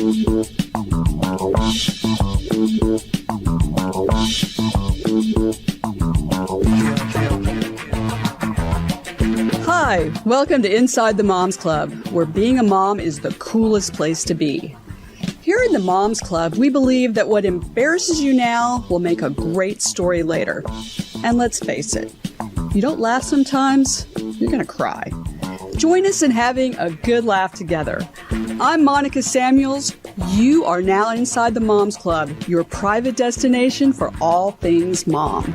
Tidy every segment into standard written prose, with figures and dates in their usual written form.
Hi, welcome to Inside the Moms Club, where being a mom is the coolest place to be. Here in the Moms Club, we believe that what embarrasses you now will make a great story later. And let's face it, if you don't laugh sometimes, you're going to cry. Join us in having a good laugh together. I'm Monica Samuels. You are now inside the Moms Club, your private destination for all things mom.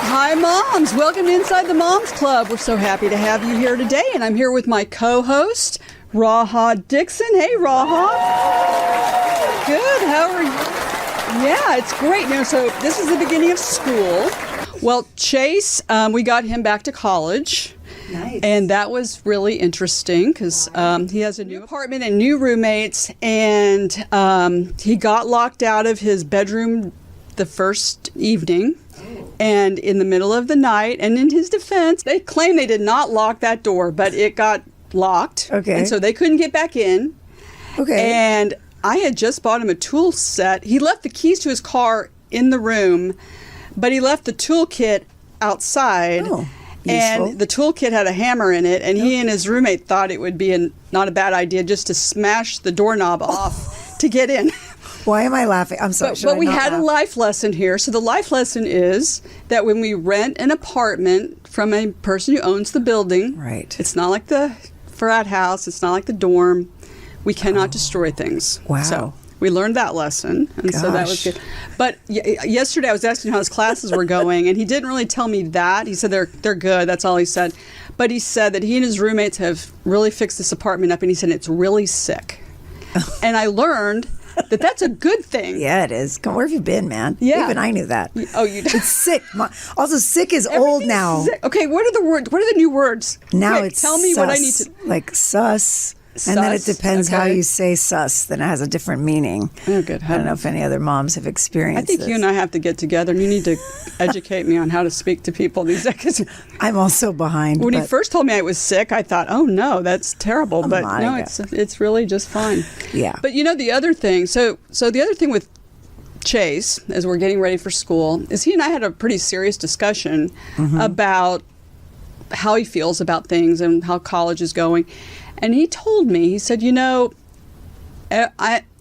Hi, moms. Welcome to Inside the Moms Club. We're so happy to have you here today, and I'm here with my co-host, Raha Dixon. Hey, Raha. Good. How are you? Yeah, it's great. So this is the beginning of school. Well, Chase, we got him back to college. Nice. And that was really interesting because he has a new apartment and new roommates, and he got locked out of his bedroom the first evening. And in the middle of the night, and in his defense, they claim they did not lock that door, but it got locked. Okay. And so they couldn't get back in. Okay. And I had just bought him a tool set. He left the keys to his car in the room, but he left the toolkit outside. Oh, and the toolkit had a hammer in it, and he and his roommate thought it would be not a bad idea just to smash the doorknob off to get in. Why am I laughing? I'm sorry. But we had a life lesson here. So the life lesson is that when we rent an apartment from a person who owns the building, right? It's not like the frat house. It's not like the dorm. We cannot destroy things. Wow. So we learned that lesson, and so that was good. But yesterday I was asking how his classes were going, and he didn't really tell me that. He said they're good. That's all he said. But he said that he and his roommates have really fixed this apartment up, and he said it's really sick. And I learned that's a good thing. Yeah, it is. Where have you been, man? Yeah. Even I knew that. Oh, you did? It's sick. Also, sick is old now. Sick. Okay, what are the words? What are the new words? Now Quick, it's tell me sus, what I need to. like sus. And then it depends how you say sus. Then it has a different meaning. Oh, good. I don't know if any other moms have experienced I think this. you and I have to get together, and you need to educate me on how to speak to people these days. I'm also behind. When he first told me I was sick, I thought, oh, no, that's terrible. But no, it's really just fine. Yeah. But the other thing, so the other thing with Chase, as we're getting ready for school, is he and I had a pretty serious discussion about how he feels about things and how college is going. And he told me, he said, I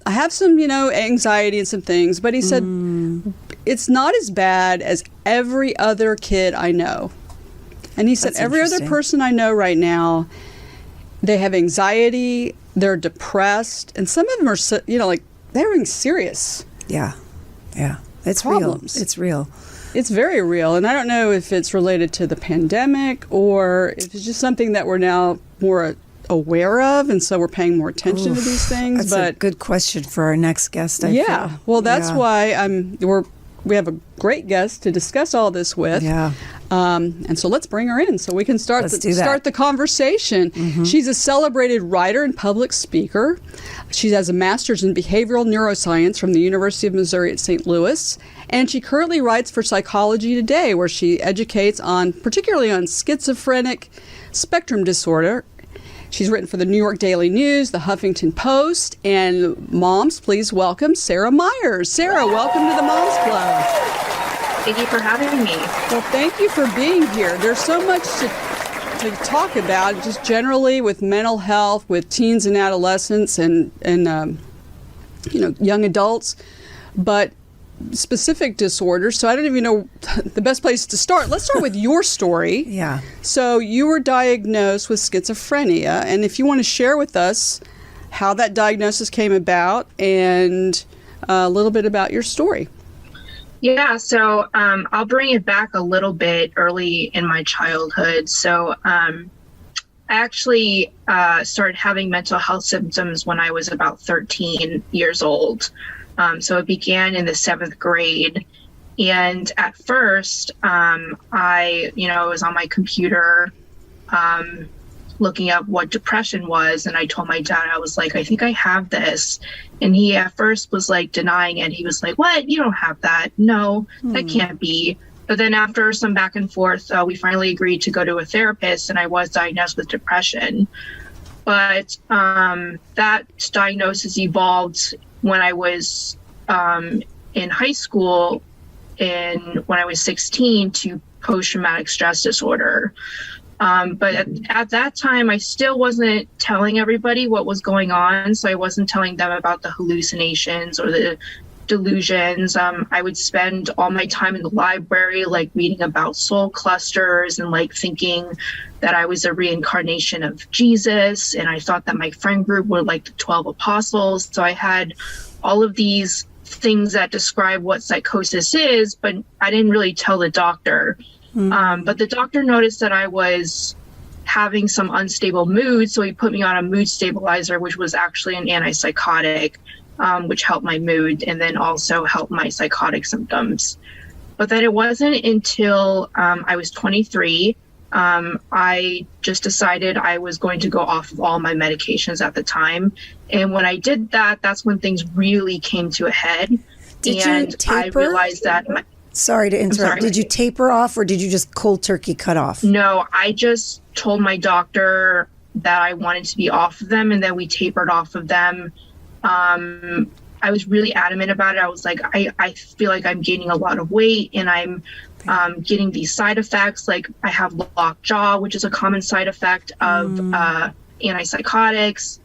have some, anxiety and some things, but he said, it's not as bad as every other kid I know. And he said, every other person I know right now, they have anxiety, they're depressed, and some of them are, they're having serious it's problems. Real. It's real. It's very real. And I don't know if it's related to the pandemic or if it's just something that we're now more aware of, and so we're paying more attention to these things. That's a good question for our next guest. I feel. Well, that's why we have a great guest to discuss all this with. Yeah. And so let's bring her in so we can start the conversation. She's a celebrated writer and public speaker. She has a master's in behavioral neuroscience from the University of Missouri at St. Louis. And she currently writes for Psychology Today, where she educates particularly on schizophrenic spectrum disorder. She's written for the New York Daily News, the Huffington Post, and moms, please welcome Sarah Myer. Sarah, welcome to the Moms Club. Thank you for having me. Well, thank you for being here. There's so much to talk about, just generally with mental health, with teens and adolescents, and young adults, but specific disorders. So I don't even know the best place to start. Let's start with your story. Yeah. So you were diagnosed with schizophrenia, and if you want to share with us how that diagnosis came about and a little bit about your story. Yeah, so I'll bring it back a little bit early in my childhood. So I actually started having mental health symptoms when I was about 13 years old. So it began in the 7th grade. And at first, I was on my computer looking up what depression was. And I told my dad, I was like, I think I have this. And he at first was like denying it. He was like, what? You don't have that. No, that can't be. But then after some back and forth, we finally agreed to go to a therapist, and I was diagnosed with depression. But that diagnosis evolved when I was in high school, when I was 16, to post-traumatic stress disorder. But at that time, I still wasn't telling everybody what was going on. So I wasn't telling them about the hallucinations or the delusions. I would spend all my time in the library, like reading about soul clusters and like thinking that I was a reincarnation of Jesus. And I thought that my friend group were like the 12 apostles. So I had all of these things that describe what psychosis is, but I didn't really tell the doctor. But the doctor noticed that I was having some unstable mood, so he put me on a mood stabilizer, which was actually an antipsychotic, which helped my mood and then also helped my psychotic symptoms. But then it wasn't until I was 23, I just decided I was going to go off of all my medications at the time. And when I did that, that's when things really came to a head. Did and you taper? I realized that... Sorry to interrupt. Did you taper off, or did you just cold turkey cut off? No, I just told my doctor that I wanted to be off of them, and then we tapered off of them. I was really adamant about it. I was like, I feel like I'm gaining a lot of weight, and I'm getting these side effects. Like I have locked jaw, which is a common side effect of antipsychotics,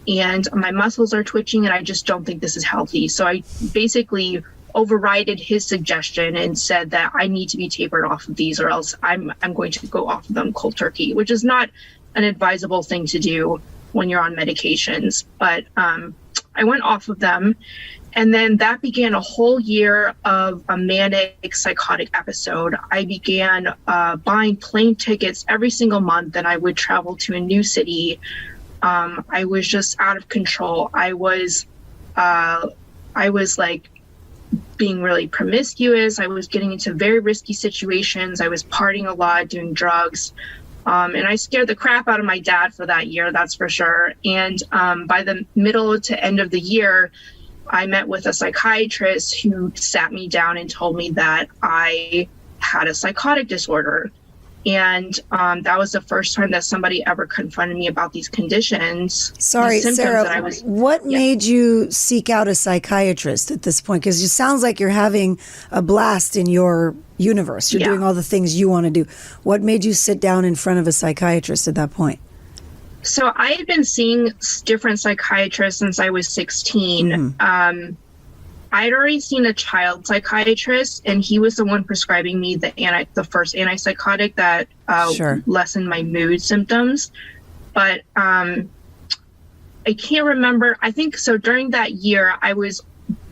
and my muscles are twitching, and I just don't think this is healthy. So I basically overrided his suggestion and said that I need to be tapered off of these, or else I'm going to go off of them cold turkey, which is not an advisable thing to do when you're on medications. But I went off of them, and then that began a whole year of a manic psychotic episode. I began buying plane tickets every single month, and I would travel to a new city. I was just out of control. I was like being really promiscuous. I was getting into very risky situations. I was partying a lot, doing drugs. And I scared the crap out of my dad for that year, that's for sure. And by the middle to end of the year, I met with a psychiatrist who sat me down and told me that I had a psychotic disorder. And that was the first time that somebody ever confronted me about these conditions. Sorry, Sarah, what made you seek out a psychiatrist at this point? Because it sounds like you're having a blast in your universe. You're doing all the things you want to do. What made you sit down in front of a psychiatrist at that point? So I had been seeing different psychiatrists since I was 16. I had already seen a child psychiatrist, and he was the one prescribing me the first antipsychotic that lessened my mood symptoms. But I can't remember. I think so during that year, I was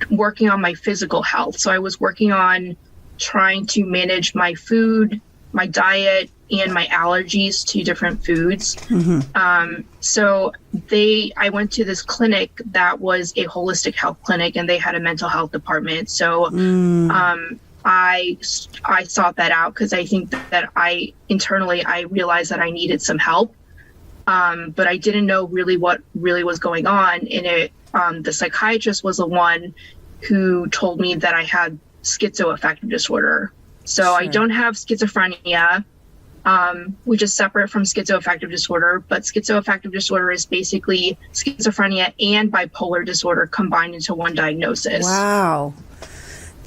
working on my physical health. So I was working on trying to manage my food, my diet, and my allergies to different foods. So I went to this clinic that was a holistic health clinic, and they had a mental health department. So I sought that out because I think that I realized that I needed some help. But I didn't know really what really was going on. And the psychiatrist was the one who told me that I had schizoaffective disorder. So I don't have schizophrenia, which is separate from schizoaffective disorder. But schizoaffective disorder is basically schizophrenia and bipolar disorder combined into one diagnosis. Wow.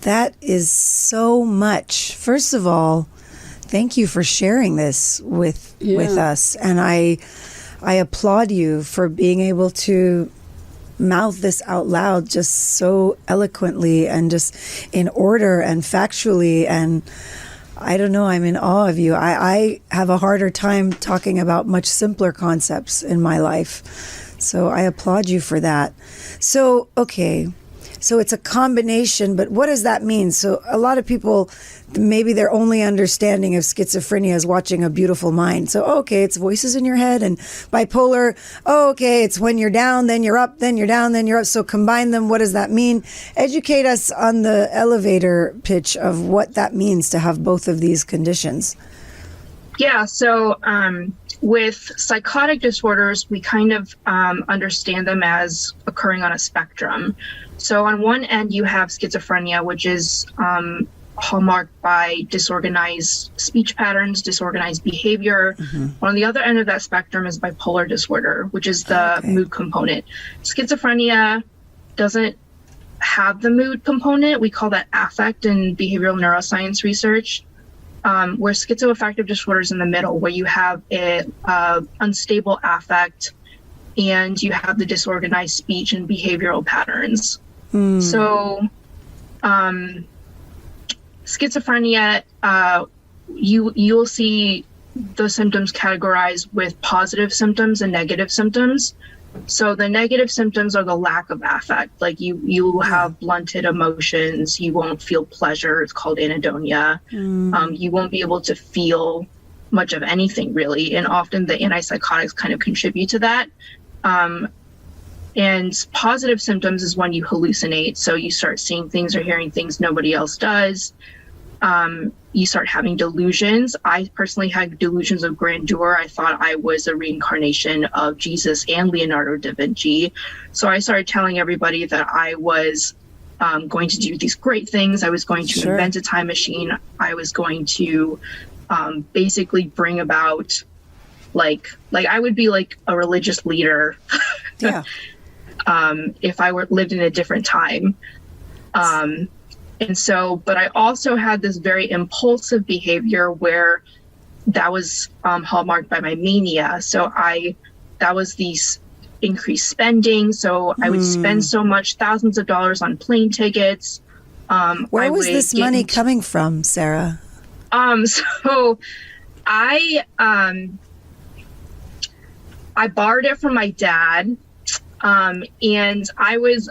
That is so much. First of all, thank you for sharing this with us. And I applaud you for being able to mouth this out loud just so eloquently and just in order and factually. And I don't know, I'm in awe of you. I have a harder time talking about much simpler concepts in my life. So I applaud you for that. So, okay. So it's a combination, but what does that mean? So a lot of people, maybe their only understanding of schizophrenia is watching A Beautiful Mind. So, okay, it's voices in your head, and bipolar, okay, it's when you're down, then you're up, then you're down, then you're up. So combine them. What does that mean? Educate us on the elevator pitch of what that means to have both of these conditions. Yeah, so with psychotic disorders, we kind of understand them as occurring on a spectrum. So on one end, you have schizophrenia, which is hallmarked by disorganized speech patterns, disorganized behavior. On the other end of that spectrum is bipolar disorder, which is the mood component. Schizophrenia doesn't have the mood component. We call that affect in behavioral neuroscience research, where schizoaffective disorder is in the middle, where you have a unstable affect and you have the disorganized speech and behavioral patterns. So schizophrenia, you'll see the symptoms categorized with positive symptoms and negative symptoms. So the negative symptoms are the lack of affect. Like you have blunted emotions. You won't feel pleasure. It's called anhedonia. You won't be able to feel much of anything really. And often the antipsychotics kind of contribute to that. And positive symptoms is when you hallucinate. So you start seeing things or hearing things nobody else does. You start having delusions. I personally had delusions of grandeur. I thought I was a reincarnation of Jesus and Leonardo da Vinci. So I started telling everybody that I was going to do these great things. I was going to invent a time machine. I was going to basically bring about like I would be like a religious leader if I lived in a different time. And so, but I also had this very impulsive behavior where that was hallmarked by my mania. So that was these increased spending. So I would spend so much, thousands of dollars on plane tickets. Where was this money coming from, Sarah? So I borrowed it from my dad. And I was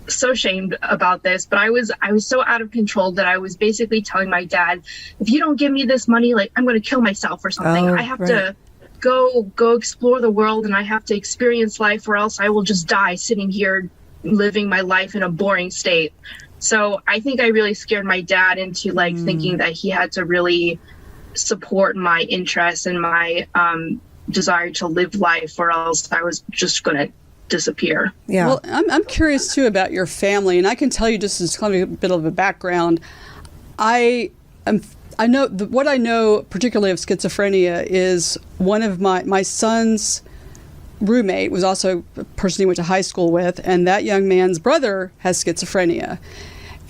so ashamed about this, but I was so out of control that I was basically telling my dad, if you don't give me this money, like I'm going to kill myself or something. I have to go explore the world and I have to experience life or else I will just die sitting here living my life in a boring state. So I think I really scared my dad into thinking that he had to really support my interests and my desire to live life or else I was just going to disappear. Well, I'm curious too about your family, and I can tell you just as kind of a bit of a background. I know what I know particularly of schizophrenia is one of my son's roommate was also a person he went to high school with, and that young man's brother has schizophrenia,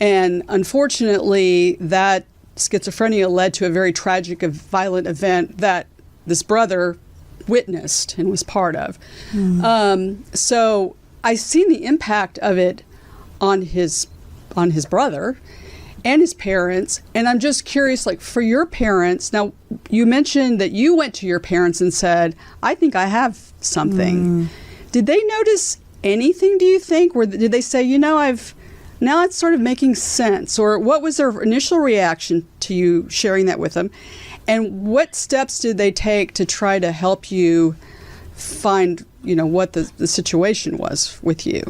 and unfortunately that schizophrenia led to a very tragic and violent event that this brother witnessed and was part of. So I've seen the impact of it on his brother and his parents, and I'm just curious, like for your parents. Now you mentioned that you went to your parents and said, I think I have something. Did they notice anything, do you think, or did they say, now it's sort of making sense, or what was their initial reaction to you sharing that with them? And what steps did they take to try to help you find, what the situation was with you?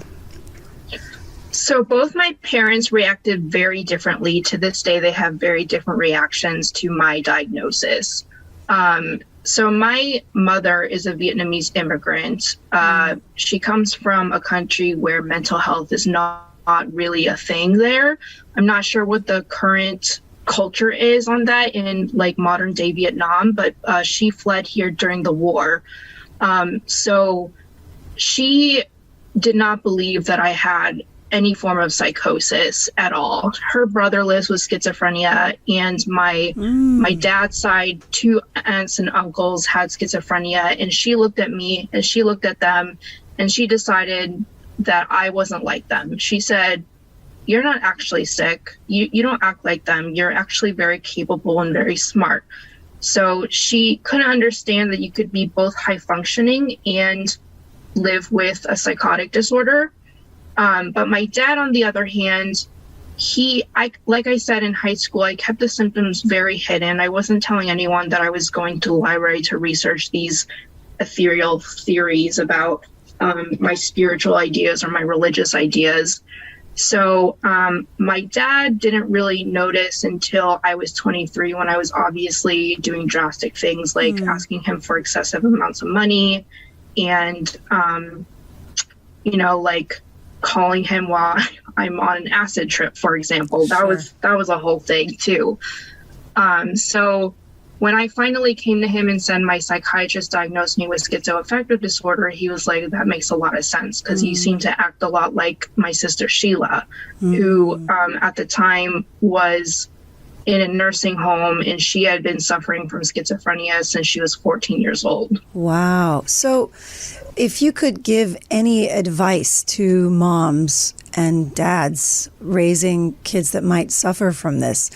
So both my parents reacted very differently. To this day, they have very different reactions to my diagnosis. So my mother is a Vietnamese immigrant. She comes from a country where mental health is not really a thing there. I'm not sure what the current culture is on that in modern day Vietnam, but she fled here during the war. So she did not believe that I had any form of psychosis at all. Her brother lives with schizophrenia, and my dad's side, 2 aunts and uncles had schizophrenia, and she looked at me and she looked at them and she decided that I wasn't like them. She said, you're not actually sick. You don't act like them. You're actually very capable and very smart. So she couldn't understand that you could be both high functioning and live with a psychotic disorder. But my dad, on the other hand, like I said, in high school, I kept the symptoms very hidden. I wasn't telling anyone that I was going to the library to research these ethereal theories about my spiritual ideas or my religious ideas. So my dad didn't really notice until I was 23, when I was obviously doing drastic things like asking him for excessive amounts of money and, calling him while I'm on an acid trip, for example. Sure. That was a whole thing too. So when I finally came to him and said my psychiatrist diagnosed me with schizoaffective disorder, he was like, that makes a lot of sense, because you seem to act a lot like my sister Sheila, who at the time was in a nursing home, and she had been suffering from schizophrenia since she was 14 years old. Wow. So if you could give any advice to moms and dads raising kids that might suffer from this,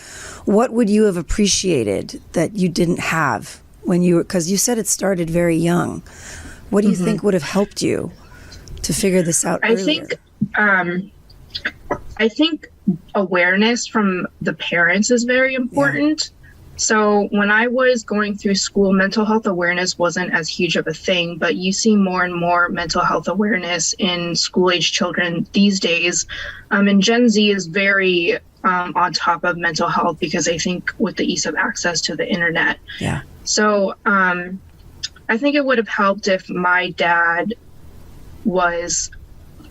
what would you have appreciated that you didn't have when you were, because you said it started very young. What do you think would have helped you to figure this out earlier? I think awareness from the parents is very important. Yeah. So when I was going through school, mental health awareness wasn't as huge of a thing, but you see more and more mental health awareness in school-age children these days. And Gen Z is very on top of mental health, because I think with the ease of access to the internet. Yeah. So I think it would have helped if my dad was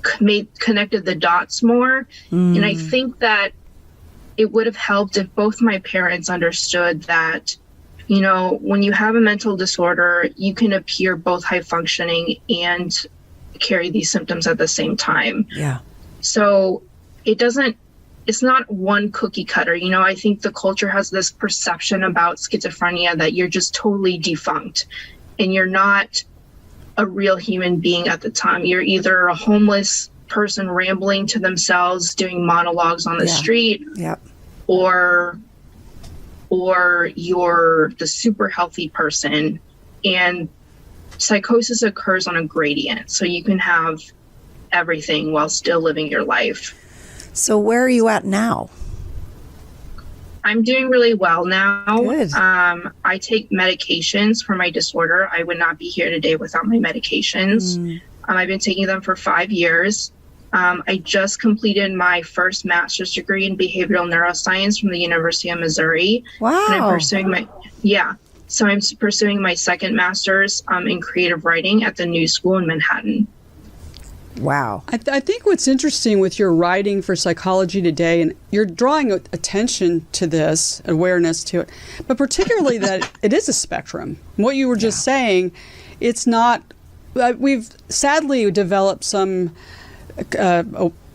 connected the dots more. And I think that it would have helped if both my parents understood that, you know, when you have a mental disorder, you can appear both high functioning and carry these symptoms at the same time. Yeah. So it's not one cookie cutter. You know, I think the culture has this perception about schizophrenia that you're just totally defunct and you're not a real human being at the time. You're either a homeless person rambling to themselves, doing monologues on the street, or you're the super healthy person. And psychosis occurs on a gradient, so you can have everything while still living your life. So where are you at now? I'm doing really well now. Good. I take medications for my disorder. I would not be here today without my medications. I've been taking them for 5 years. I just completed my first master's degree in behavioral neuroscience from the University of Missouri. Wow. And I'm pursuing my second master's in creative writing at the New School in Manhattan. Wow. I think what's interesting with your writing for Psychology Today, and you're drawing attention to this, awareness to it, but particularly that it is a spectrum. What you were just saying, it's not, we've sadly developed some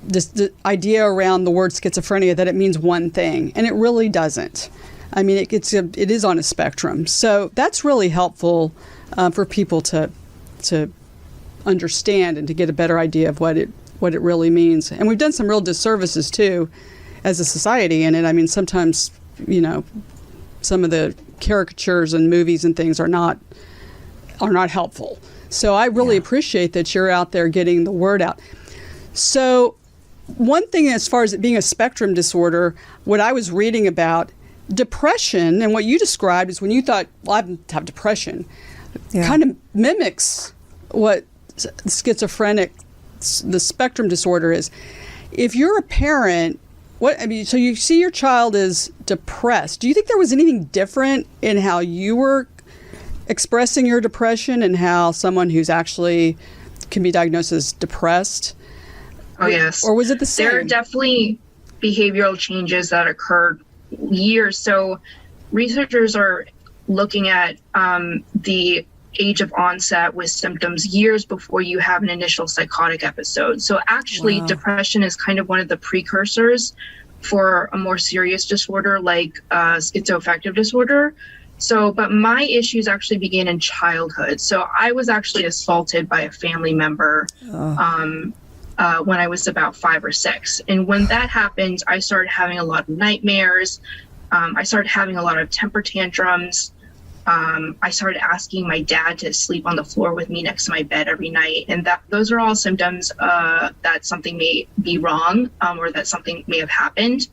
this idea around the word schizophrenia that it means one thing, and it really doesn't. I mean, it is on a spectrum. So that's really helpful for people to understand and to get a better idea of what it really means. And we've done some real disservices too as a society in it. I mean, sometimes, you know, some of the caricatures and movies and things are not helpful. So I really appreciate that you're out there getting the word out. So one thing as far as it being a spectrum disorder, what I was reading about depression, and what you described is when you thought, well, I have depression, kind of mimics what the spectrum disorder is. If you're a parent, so you see your child is depressed. Do you think there was anything different in how you were expressing your depression and how someone who's actually can be diagnosed as depressed? Oh, yes. Or was it the same? There are definitely behavioral changes that occurred years. So researchers are looking at the age of onset with symptoms years before you have an initial psychotic episode. So actually, depression is kind of one of the precursors for a more serious disorder like schizoaffective disorder. So, but my issues actually began in childhood. So I was actually assaulted by a family member when I was about 5 or 6. And when that happened, I started having a lot of nightmares. I started having a lot of temper tantrums. I started asking my dad to sleep on the floor with me next to my bed every night. And those are all symptoms that something may be wrong or that something may have happened.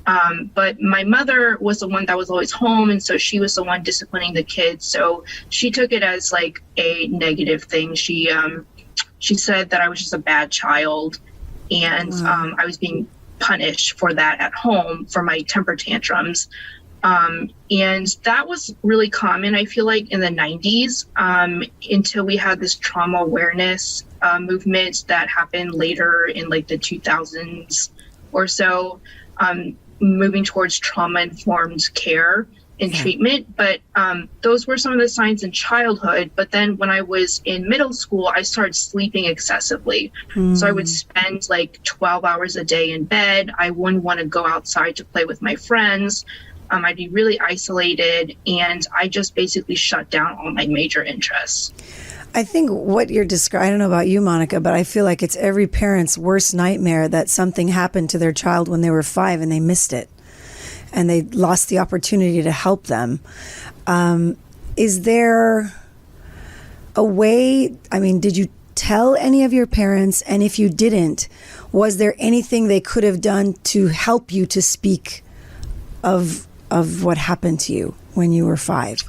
But my mother was the one that was always home. And so she was the one disciplining the kids. So she took it as like a negative thing. She said that I was just a bad child and I was being punished for that at home for my temper tantrums. And that was really common, I feel like, in the 90s, until we had this trauma awareness movement that happened later in like the 2000s or so, moving towards trauma-informed care and treatment. But those were some of the signs in childhood. But then when I was in middle school, I started sleeping excessively. So I would spend like 12 hours a day in bed. I wouldn't want to go outside to play with my friends. I'd be really isolated, and I just basically shut down all my major interests. I think what you're describing, I don't know about you, Monica, but I feel like it's every parent's worst nightmare that something happened to their child when they were 5 and they missed it and they lost the opportunity to help them. Is there a way, I mean, did you tell any of your parents? And if you didn't, was there anything they could have done to help you to speak of what happened to you when you were 5?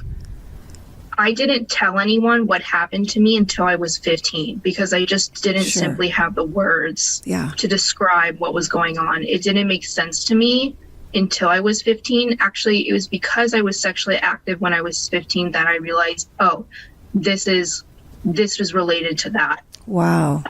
I didn't tell anyone what happened to me until I was 15 because I just didn't simply have the words to describe what was going on. It didn't make sense to me until I was 15. Actually, it was because I was sexually active when I was 15 that I realized, oh, this was related to that. Wow.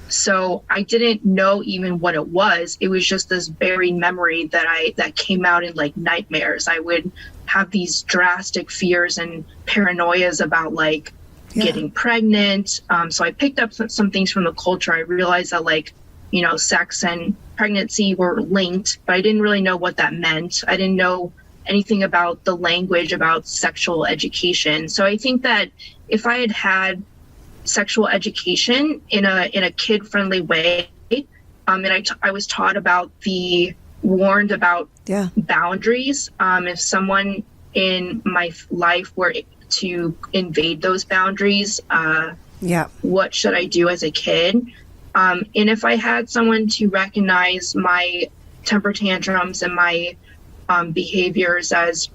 So I didn't know even what it was. It was just this buried memory that came out in like nightmares. I would have these drastic fears and paranoias about like getting pregnant. So I picked up some things from the culture. I realized that like, you know, sex and pregnancy were linked, but I didn't really know what that meant. I didn't know anything about the language about sexual education. So I think that if I had had sexual education in a kid-friendly way, and I was taught about warned about boundaries. If someone in my life were to invade those boundaries, what should I do as a kid? And if I had someone to recognize my temper tantrums and my behaviors as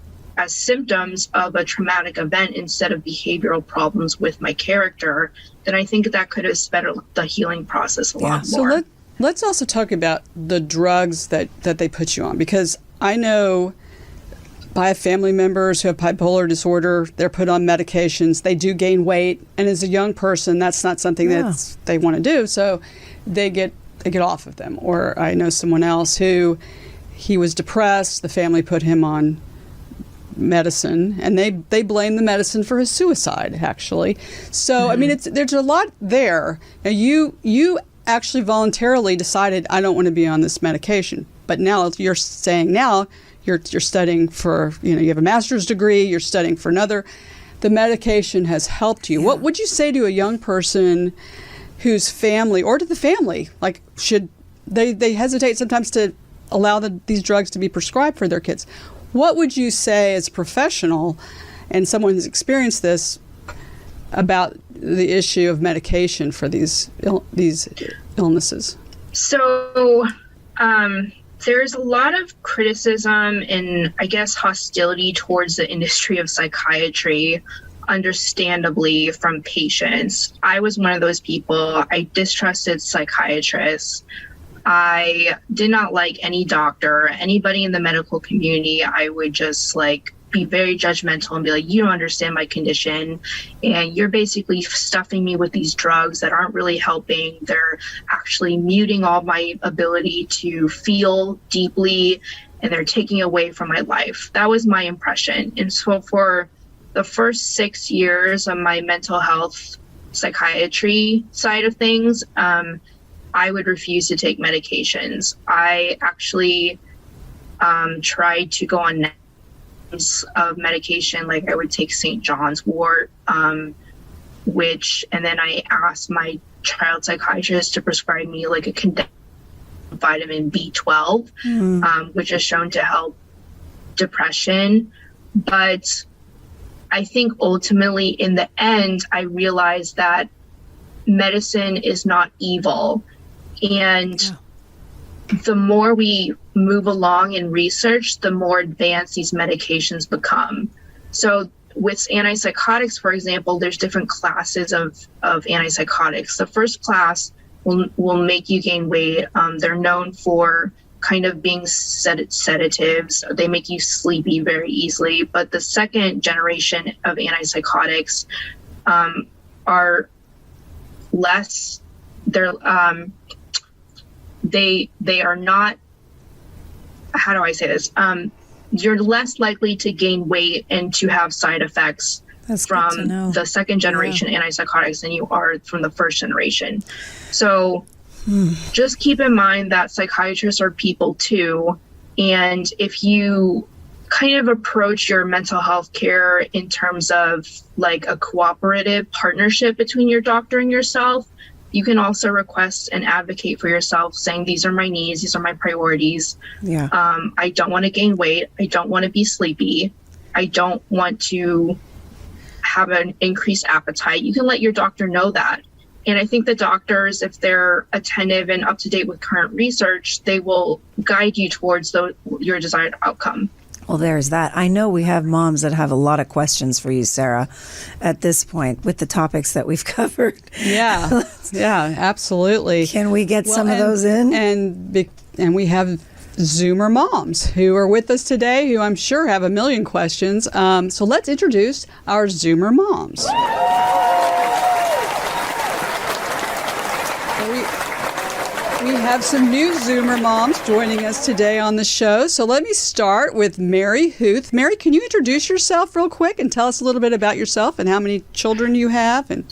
symptoms of a traumatic event instead of behavioral problems with my character, then I think that could have sped the healing process a lot more. So let's also talk about the drugs that they put you on, because I know I have family members who have bipolar disorder. They're put on medications. They do gain weight, and as a young person, that's not something that they want to do. So they get off of them. Or I know someone else who he was depressed. The family put him on medicine, and they blame the medicine for his suicide, actually. So I mean, there's a lot there. Now you actually voluntarily decided, I don't want to be on this medication, but now you're saying you're studying for, you have a master's degree, you're studying for another. The medication has helped you. What would you say to a young person whose family, or to the family, like, should they hesitate sometimes to allow these drugs to be prescribed for their kids? What would you say as a professional and someone who's experienced this about the issue of medication for these illnesses? So there's a lot of criticism and, I guess, hostility towards the industry of psychiatry, understandably, from patients. I was one of those people. I distrusted psychiatrists. I did not like any doctor, anybody in the medical community. I would just be very judgmental and be like, you don't understand my condition, and you're basically stuffing me with these drugs that aren't really helping. They're actually muting all my ability to feel deeply, and they're taking away from my life. That was my impression. And so for the first 6 years of my mental health psychiatry side of things, I would refuse to take medications. I actually tried to go on of medication, like I would take St. John's wort, and then I asked my child psychiatrist to prescribe me like a condensed vitamin B12, which is shown to help depression. But I think ultimately in the end, I realized that medicine is not evil. And the more we move along in research, the more advanced these medications become. So with antipsychotics, for example, there's different classes of antipsychotics. The first class will make you gain weight. They're known for kind of being sedatives. They make you sleepy very easily. But the second generation of antipsychotics are less. They're they are not. How do I say this? You're less likely to gain weight and to have side effects from the second generation antipsychotics than you are from the first generation. So just keep in mind that psychiatrists are people too. And if you kind of approach your mental health care in terms of like a cooperative partnership between your doctor and yourself, you can also request and advocate for yourself, saying, these are my needs, these are my priorities. Yeah. I don't want to gain weight. I don't want to be sleepy. I don't want to have an increased appetite. You can let your doctor know that. And I think the doctors, if they're attentive and up to date with current research, they will guide you towards your desired outcome. Well, there's that. I know we have moms that have a lot of questions for you, Sarah, at this point with the topics that we've covered. Yeah, yeah, absolutely. Can we get some of those in? And we have Zoomer moms who are with us today, who I'm sure have a million questions. So let's introduce our Zoomer moms. We have some new Zoomer moms joining us today on the show. So let me start with Mary Huth. Mary, can you introduce yourself real quick and tell us a little bit about yourself and how many children you have? And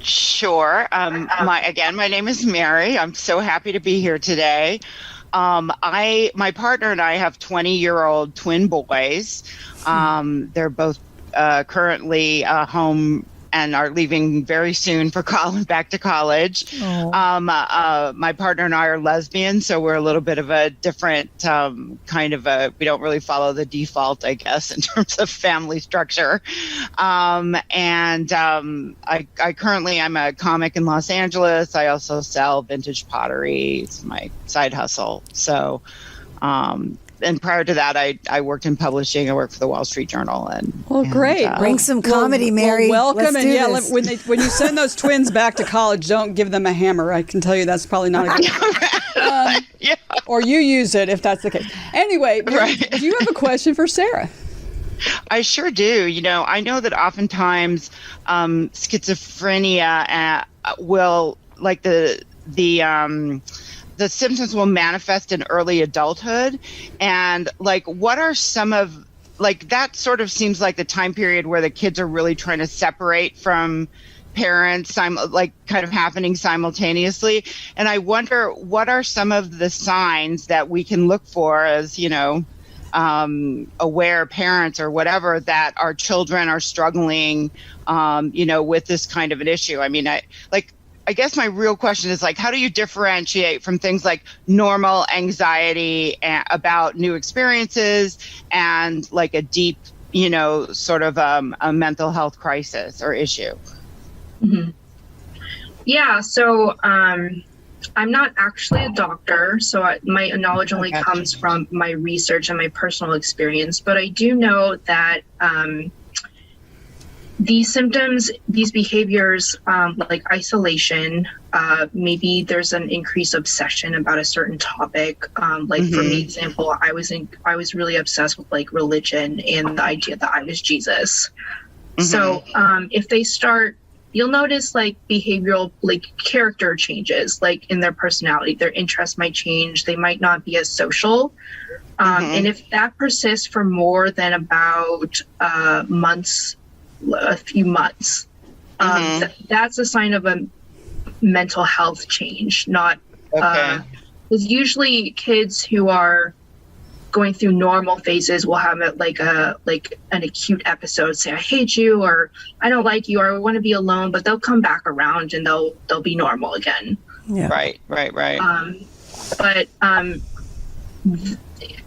Sure. My name is Mary. I'm so happy to be here today. My partner and I have 20-year-old twin boys. They're both currently home and are leaving very soon for back to college. My partner and I are lesbians, so we're a little bit of a different we don't really follow the default, I guess, in terms of family structure. I currently, I'm a comic in Los Angeles. I also sell vintage pottery. It's my side hustle. So, and prior to that, I worked in publishing. I worked for the Wall Street Journal. Great. Bring some comedy, Mary. Welcome. Let's do and when you send those twins back to college, don't give them a hammer. I can tell you that's probably not a good or you use it if that's the case. Anyway, right. Do you have a question for Sarah? I sure do. I know that oftentimes schizophrenia will, like the symptoms will manifest in early adulthood. And what are some of, that sort of seems like the time period where the kids are really trying to separate from parents, kind of happening simultaneously. And I wonder, what are some of the signs that we can look for as, aware parents or whatever, that our children are struggling, with this kind of an issue? I mean, I guess my real question is, how do you differentiate from things like normal anxiety about new experiences and a deep, sort of a mental health crisis or issue? Mm-hmm. Yeah. So I'm not actually a doctor, so my knowledge only comes from my research and my personal experience. But I do know that these symptoms, these behaviors, like isolation, maybe there's an increased obsession about a certain topic. For me, example, I was really obsessed with religion and the idea that I was Jesus. So if they start, you'll notice behavioral, character changes, in their personality. Their interests might change. They might not be as social. And if that persists for more than about a few months, that's a sign of a mental health change, not because usually kids who are going through normal phases will have an acute episode, say I hate you or I don't like you or I want to be alone, but they'll come back around and they'll be normal again. Yeah. Right. But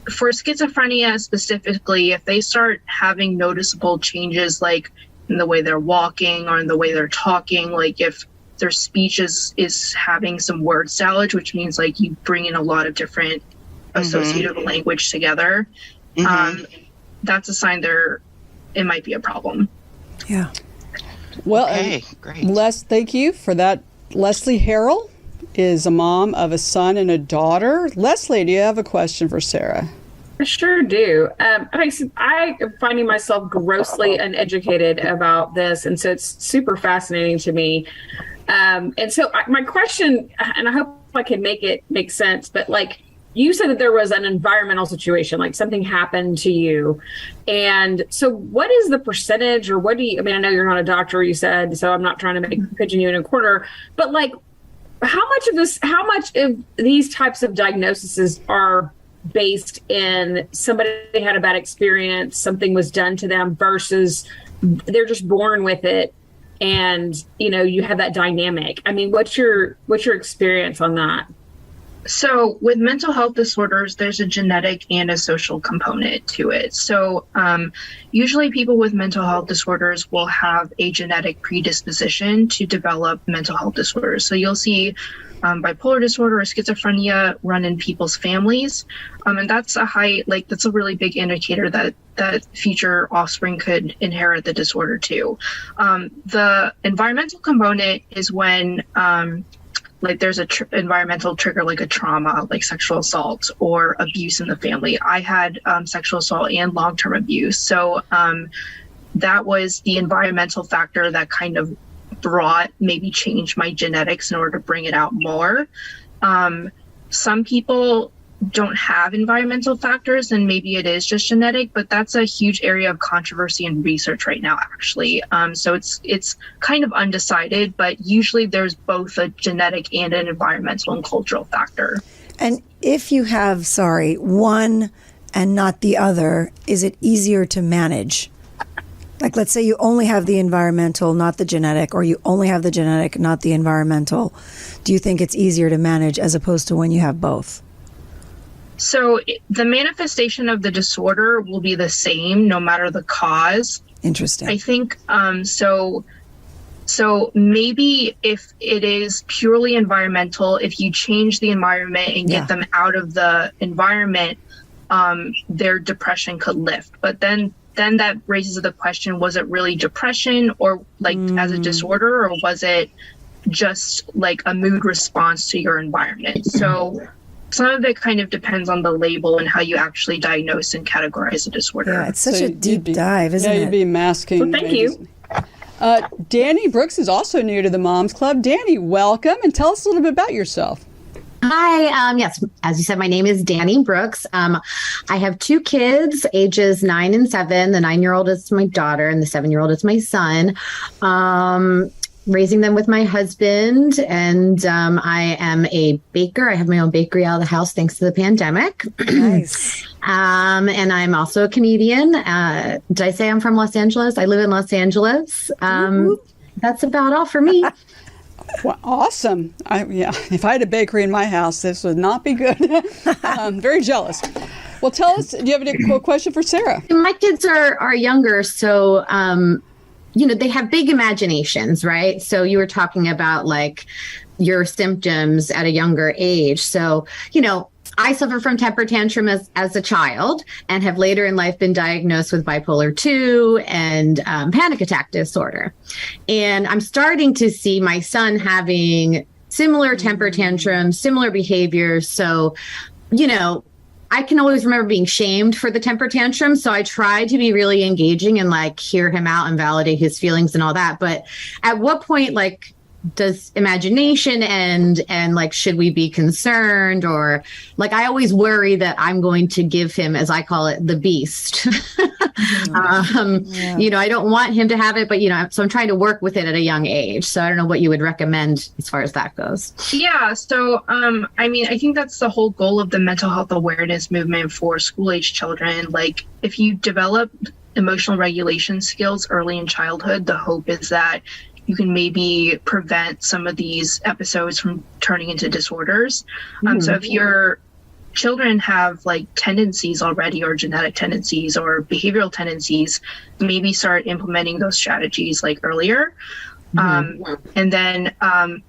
for schizophrenia specifically, if they start having noticeable changes in the way they're walking or in the way they're talking, if their speech is having some word salad, which means you bring in a lot of different associative language together, that's a sign it might be a problem. Yeah. Well, great. Les, thank you for that. Leslie Harrell is a mom of a son and a daughter. Leslie, do you have a question for Sarah? I sure do. I am finding myself grossly uneducated about this, and so it's super fascinating to me. And so my question, and I hope I can make it make sense, but like you said that there was an environmental situation, like something happened to you. And so what is the percentage, or what do you, I mean, I know you're not a doctor, you said, so I'm not trying to pigeon you in a corner, but like how much of these types of diagnoses are based in somebody had a bad experience, something was done to them, versus they're just born with it, and you have that dynamic? I mean, what's your experience on that? So with mental health disorders, there's a genetic and a social component to it. So usually people with mental health disorders will have a genetic predisposition to develop mental health disorders. So you'll see bipolar disorder or schizophrenia run in people's families. And that's that's a really big indicator that future offspring could inherit the disorder too. The environmental component is when there's a environmental trigger, like a trauma, like sexual assault or abuse in the family. I had sexual assault and long-term abuse. So that was the environmental factor that kind of changed my genetics in order to bring it out more. Some people don't have environmental factors, and maybe it is just genetic, but that's a huge area of controversy and research right now, actually. So it's kind of undecided, but usually there's both a genetic and an environmental and cultural factor. And if you have, one and not the other, is it easier to manage? Like, let's say you only have the environmental, not the genetic, or you only have the genetic, not the environmental. Do you think it's easier to manage as opposed to when you have both? So the manifestation of the disorder will be the same no matter the cause. Interesting. I think so maybe if it is purely environmental, if you change the environment and get them out of the environment, their depression could lift. But then that raises the question, was it really depression or as a disorder, or was it just like a mood response to your environment? So some of it kind of depends on the label and how you actually diagnose and categorize a disorder. Yeah, it's such a deep dive, isn't it? Yeah, you'd be masking. Well, thank you. Danny Brooks is also new to the Moms Club. Danny, welcome, and tell us a little bit about yourself. Hi. Yes, as you said, my name is Danny Brooks. I have two kids, ages 9 and 7. The 9-year-old is my daughter, and the 7-year-old is my son. Raising them with my husband, and I am a baker. I have my own bakery out of the house thanks to the pandemic. Nice. And I'm also a comedian. Did I say I'm from Los Angeles? I live in Los Angeles. That's about all for me. Well, awesome. If I had a bakery in my house, this would not be good. I'm very jealous. Well, tell us, do you have a question for Sarah? My kids are younger, so they have big imaginations, right? So you were talking about like your symptoms at a younger age. So, I suffer from temper tantrum as a child, and have later in life been diagnosed with bipolar 2 and panic attack disorder. And I'm starting to see my son having similar temper tantrums, similar behaviors. So, I can always remember being shamed for the temper tantrum. So I try to be really engaging and hear him out and validate his feelings and all that. But at what point, does imagination end, and should we be concerned? Or I always worry that I'm going to give him, as I call it, the beast. I don't want him to have it, but so I'm trying to work with it at a young age. So I don't know what you would recommend as far as that goes. Yeah. So, I think that's the whole goal of the mental health awareness movement for school age children. If you develop emotional regulation skills early in childhood, the hope is that you can maybe prevent some of these episodes from turning into disorders. So if your children have tendencies already, or genetic tendencies or behavioral tendencies, maybe start implementing those strategies earlier. And then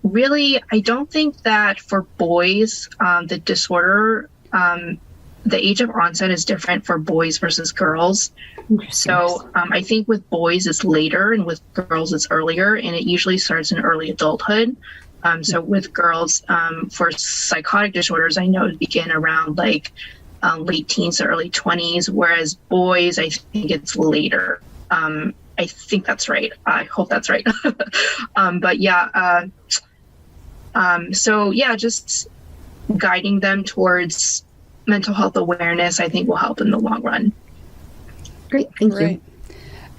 really, I don't think that for boys, the disorder, the age of onset is different for boys versus girls. So I think with boys it's later and with girls it's earlier, and it usually starts in early adulthood. So with girls, for psychotic disorders, I know it begin around like late teens to early 20s, whereas boys, I think it's later. I think that's right. I hope that's right. But yeah, so yeah, just guiding them towards mental health awareness, I think will help in the long run. Great, thank you.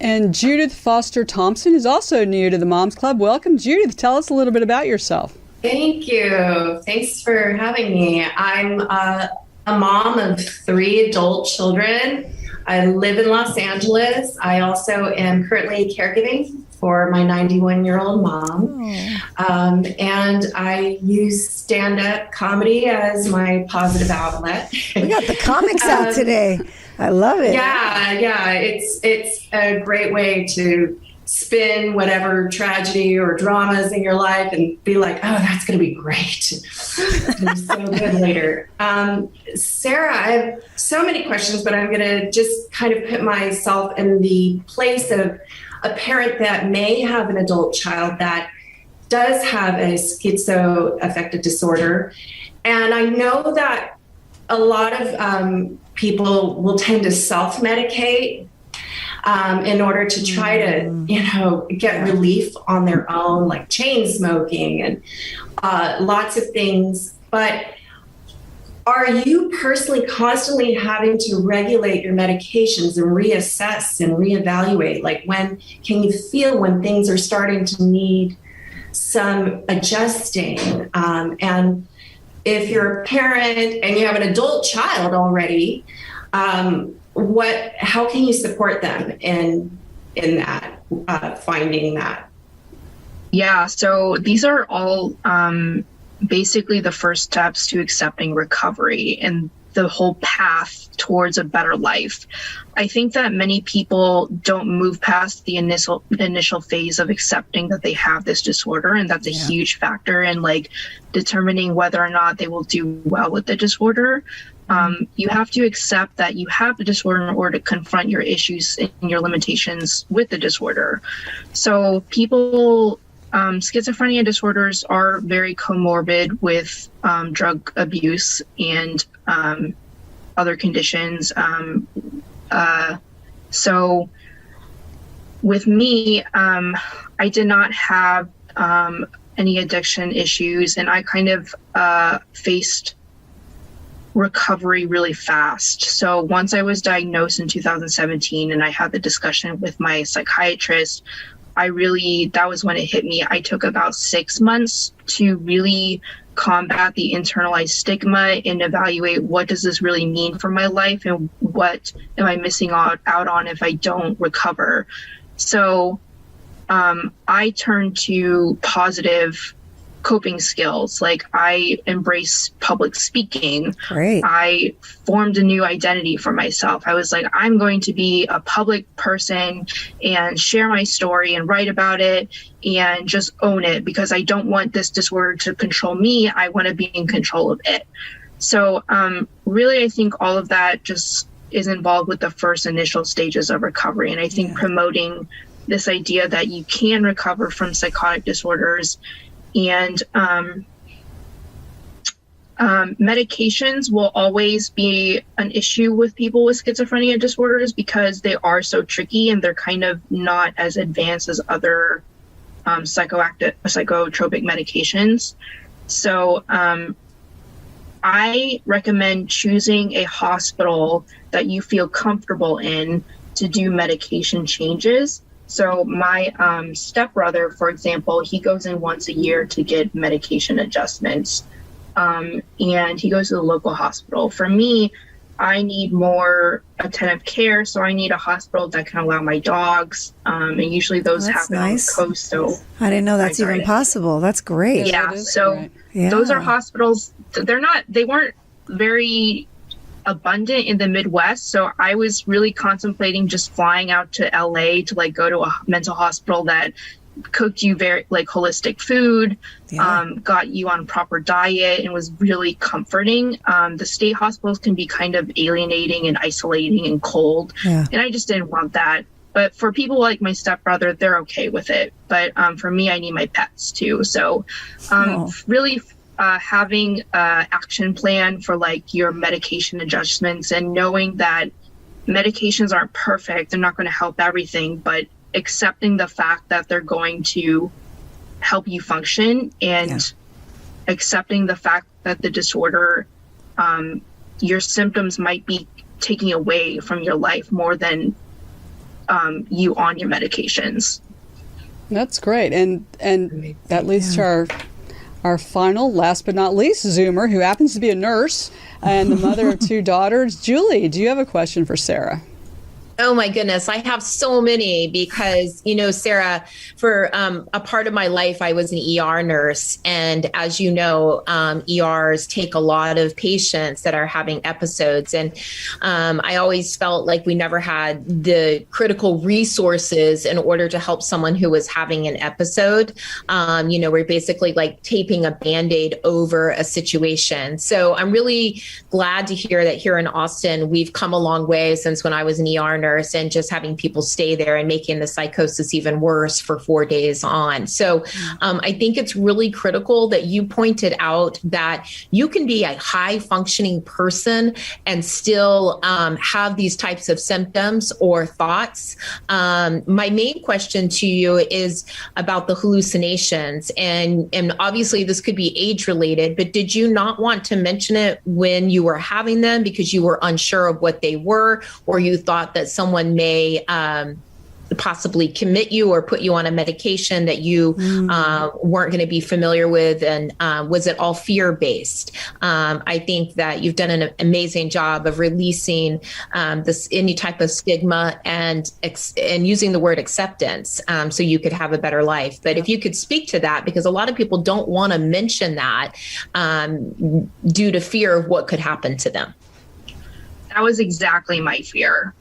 And Judith Foster Thompson is also new to the Moms Club. Welcome, Judith. Tell us a little bit about yourself. Thank you. Thanks for having me. I'm a mom of 3 adult children. I live in Los Angeles. I also am currently caregiving for my 91-year-old mom. And I use stand-up comedy as my positive outlet. We got the comics out today. I love it. Yeah. It's a great way to spin whatever tragedy or dramas in your life and be like, oh, that's going to be great. It'll be so good later. Sarah, I have so many questions, but I'm going to just kind of put myself in the place of a parent that may have an adult child that does have a schizoaffective disorder. And I know that a lot of people will tend to self-medicate in order to try to, get relief on their own, like chain smoking and lots of things. But are you personally constantly having to regulate your medications and reassess and reevaluate? Like, when can you feel when things are starting to need some adjusting? And if you're a parent and you have an adult child already, how can you support them in that, finding that? Yeah, so these are all basically the first steps to accepting recovery and the whole path towards a better life. I think that many people don't move past the initial phase of accepting that they have this disorder, and that's a huge factor in like determining whether or not they will do well with the disorder. You have to accept that you have the disorder in order to confront your issues and your limitations with the disorder. So people, schizophrenia disorders are very comorbid with drug abuse and other conditions. So with me, I did not have any addiction issues, and I kind of faced recovery really fast. So once I was diagnosed in 2017 and I had the discussion with my psychiatrist, that was when it hit me. I took about 6 months to really combat the internalized stigma and evaluate what does this really mean for my life and what am I missing out on if I don't recover. So I turned to positive coping skills. Like, I embrace public speaking. Great. I formed a new identity for myself. I was like, I'm going to be a public person and share my story and write about it and just own it, because I don't want this disorder to control me. I want to be in control of it. So really, I think all of that just is involved with the first initial stages of recovery. And I think promoting this idea that you can recover from psychotic disorders. And medications will always be an issue with people with schizophrenia disorders because they are so tricky and they're kind of not as advanced as other psychotropic medications. So I recommend choosing a hospital that you feel comfortable in to do medication changes. So my stepbrother, for example, he goes in once a year to get medication adjustments, and he goes to the local hospital. For me, I need more attentive care, so I need a hospital that can allow my dogs, and usually those happen on the coast. So I didn't know that's even possible. That's great. Yeah, so those are hospitals. They weren't very abundant in the Midwest, so I was really contemplating just flying out to LA to like go to a mental hospital that cooked you very like holistic food, got you on proper diet, and was really comforting. The state hospitals can be kind of alienating and isolating and cold, and I just didn't want that. But for people like my stepbrother, they're okay with it. But for me, I need my pets too. So really having an action plan for like your medication adjustments, and knowing that medications aren't perfect, they're not going to help everything, but accepting the fact that they're going to help you function, and accepting the fact that the disorder, your symptoms might be taking away from your life more than you on your medications. That's great. And that leads to our final, last but not least, Zoomer, who happens to be a nurse and the mother of 2 daughters. Julie, do you have a question for Sarah? Oh my goodness, I have so many because, Sarah, for a part of my life, I was an ER nurse. And as you know, ERs take a lot of patients that are having episodes. And I always felt like we never had the critical resources in order to help someone who was having an episode. We're basically like taping a Band-Aid over a situation. So I'm really glad to hear that here in Austin, we've come a long way since when I was an ER nurse, and just having people stay there and making the psychosis even worse for 4 days on. So I think it's really critical that you pointed out that you can be a high functioning person and still have these types of symptoms or thoughts. My main question to you is about the hallucinations, and obviously this could be age related, but did you not want to mention it when you were having them because you were unsure of what they were, or you thought that someone may possibly commit you or put you on a medication that you weren't going to be familiar with? And was it all fear-based? I think that you've done an amazing job of releasing any type of stigma and using the word acceptance so you could have a better life. But if you could speak to that, because a lot of people don't want to mention that due to fear of what could happen to them. That was exactly my fear.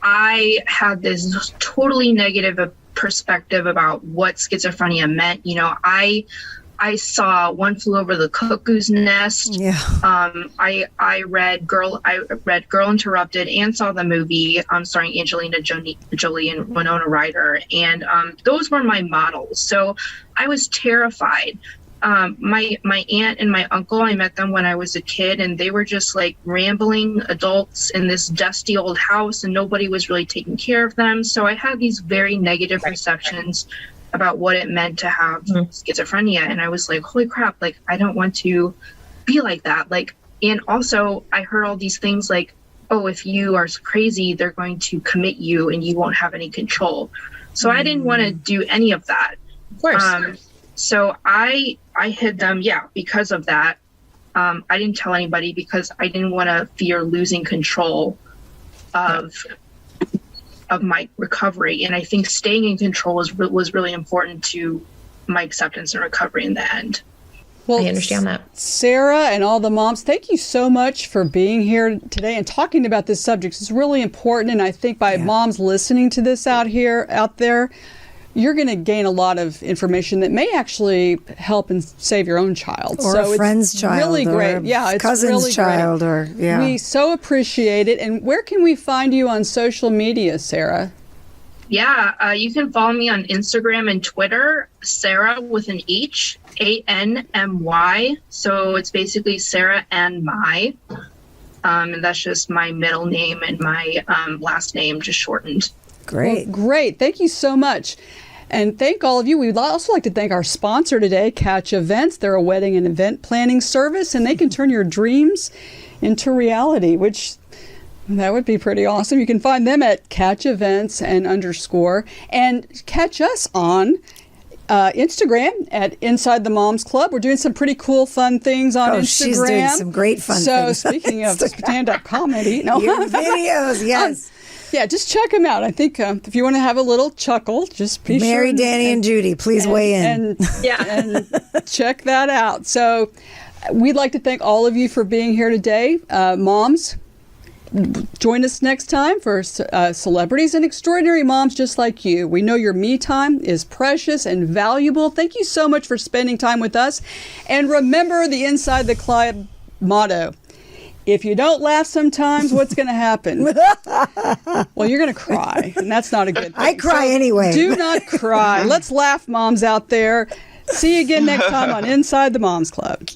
I had this totally negative perspective about what schizophrenia meant. I saw One Flew Over the Cuckoo's Nest. Yeah. I read Girl Interrupted and saw the movie starring Angelina Jolie and Winona Ryder, and those were my models. So I was terrified. My aunt and my uncle, I met them when I was a kid, and they were just like rambling adults in this dusty old house, and nobody was really taking care of them. So I had these very negative perceptions about what it meant to have schizophrenia. And I was like, holy crap, like, I don't want to be like that. Like, and also I heard all these things like, oh, if you are crazy, they're going to commit you and you won't have any control. So I didn't want to do any of that. Of course. So I hid them, because of that. I didn't tell anybody because I didn't want to fear losing control of my recovery. And I think staying in control was really important to my acceptance and recovery in the end. Well, I understand that. Sarah and all the moms, thank you so much for being here today and talking about this subject. It's really important. And I think by moms listening to this out there, you're going to gain a lot of information that may actually help and save your own child. Or a friend's child. Really great. Or yeah, it's cousin's really child. Great. We so appreciate it. And where can we find you on social media, Sarah? Yeah, you can follow me on Instagram and Twitter, Sarah with an H, A-N-M-Y. So it's basically Sarah and My. And that's just my middle name and my last name, just shortened. Great. Well, great. Thank you so much. And thank all of you. We'd also like to thank our sponsor today, Catch Events. They're a wedding and event planning service, and they can turn your dreams into reality, which that would be pretty awesome. You can find them at Catch Events and catch us on Instagram at Inside the Moms Club. We're doing some pretty cool, fun things on Instagram. She's doing some great fun things. So speaking of stand-up comedy, your videos, yes. Yeah, just check them out. I think if you want to have a little chuckle, just be Mary, Danny, and Judy, please weigh in. And check that out. So we'd like to thank all of you for being here today. Moms, join us next time for celebrities and extraordinary moms just like you. We know your me time is precious and valuable. Thank you so much for spending time with us. And remember the Inside the Club motto. if you don't laugh sometimes, what's going to happen? Well, you're going to cry, and that's not a good thing. I cry anyway. Do not cry. Let's laugh, moms out there. See you again next time on Inside the Moms Club.